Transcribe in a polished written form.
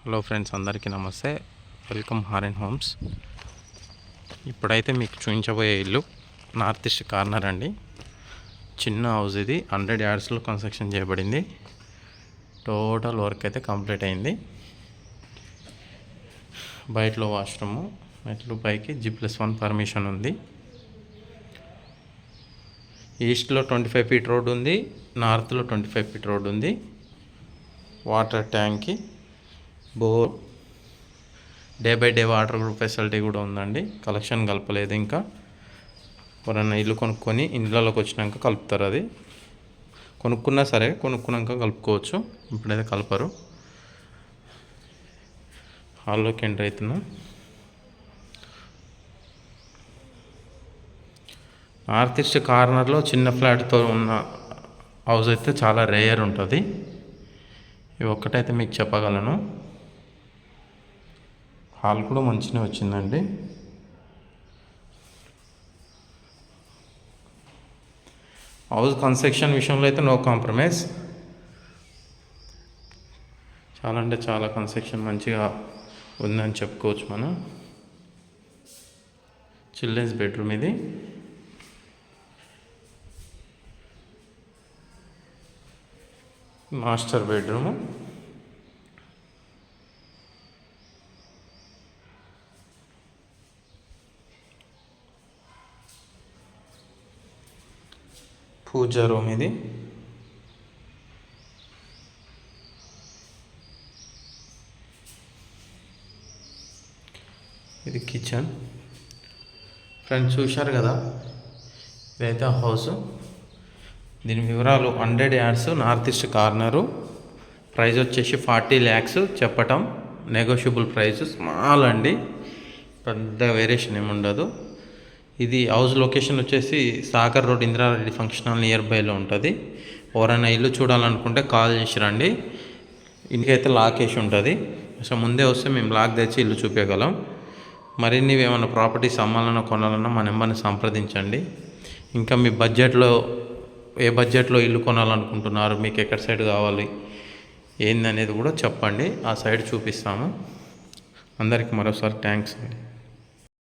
Hello friends, అందరికీ నమస్తే. Welcome Haren homes. ఇప్పుడైతే మీకు చూపించబోయే ఇల్లు నార్త్ ఈస్ట్ కార్నర్ అండి. చిన్న హౌస్ ఇది. 100 yardsలో కన్స్ట్రక్షన్ చేయబడింది. టోటల్ వర్క్ అయితే కంప్లీట్ అయింది. బయటలో వాష్రూము, మెట్లు పైకి G+1 పర్మిషన్ ఉంది. ఈస్ట్లో 25 feet రోడ్ ఉంది, నార్త్లో 25 feet రోడ్ ఉంది. వాటర్ ట్యాంక్కి bore, day by day water facility కూడా ఉందండి. కలెక్షన్ కలపలేదు ఇంకా. ఎవరైనా ఇల్లు కొనుక్కొని ఇండ్లలోకి వచ్చినాక కలుపుతారు. అది కొనుక్కున్నా సరే, కొనుక్కున్నాక కలుపుకోవచ్చు. ఇప్పుడైతే కలపరు. హాల్లోకి ఎంటర్ అవుతున్నాం. నార్త్ ఈస్ట్ కార్నర్లో చిన్న ఫ్లాట్తో ఉన్న హౌస్ అయితే చాలా రేర్ ఉంటుంది. ఇవి ఒక్కటైతే మీకు చెప్పగలను. హాల్ కూడా మంచిగా వచ్చిందండి. హౌస్ కన్స్ట్రక్షన్ విషయంలో అయితే నో కాంప్రమైజ్. చాలా అంటే చాలా కన్స్ట్రక్షన్ మంచిగా ఉందని చెప్పుకోవచ్చు మనం. చిల్డ్రన్స్ బెడ్రూమ్ ఇది. Master bedroom. పూజా రూమ్ ఇది. ఇది కిచెన్. ఫ్రెండ్స్ చూశారు కదా, ఇదైతే హౌస్. దీని వివరాలు 100 yards, north east corner. Price వచ్చేసి 40 lakhs చెప్పటం. Negotiable price. స్మాల్ అండి, పెద్ద వేరియేషన్ ఏమి ఉండదు. ఇది హౌస్ లొకేషన్ వచ్చేసి Sagar road, Indira Reddy function hall near బైలో ఉంటుంది. ఎవరైనా ఇల్లు చూడాలనుకుంటే కాల్ చేసి రండి. ఇంటికైతే లాక్ వేసి ఉంటుంది. అసలు ముందే వస్తే మేము లాక్ తెచ్చి ఇల్లు చూపించగలం. మరిన్ని ఏమైనా ప్రాపర్టీస్ అమ్మాలన్నా కొనాలన్నా మా నెంబర్ని సంప్రదించండి. ఇంకా మీ బడ్జెట్లో ఏ బడ్జెట్లో ఇల్లు కొనాలనుకుంటున్నారు, మీకు ఎక్కడ సైడ్ కావాలి ఏంది అనేది కూడా చెప్పండి. ఆ సైడ్ చూపిస్తాము. అందరికీ మరోసారి థ్యాంక్స్ అండి.